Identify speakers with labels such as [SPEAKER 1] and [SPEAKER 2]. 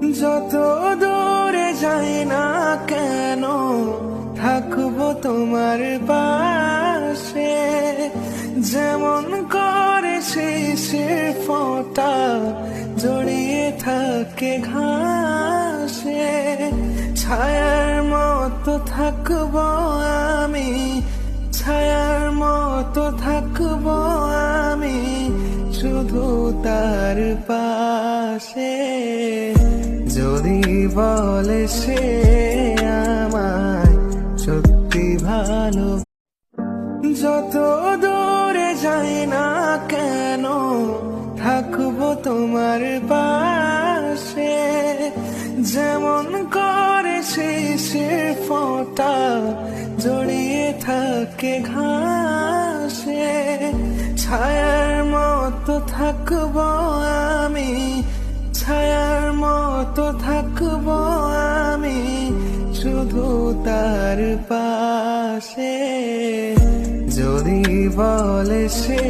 [SPEAKER 1] যত দূরে যাই না কেন থাকবো তোমার পাশে, যেমন করে শিশির ফোঁটা জড়িয়ে থাকে ঘাসে। ছায়ার মতো থাকবো আমি, ছায়ার মতো থাকবো আমি শুধু তার পাশে। যদি বলে সে আমায় সত্যি ভালো, যত দূরে যাই না কেন থাকবো তোমার পাশে, যেমন করে শিশির ফোঁটা জড়িয়ে থাকে ঘাসে। ছায়ার মতো থাকবো আমি, ছায়ার মতো থাকবো আমি শুধু তার পাশে। যদি বলে সে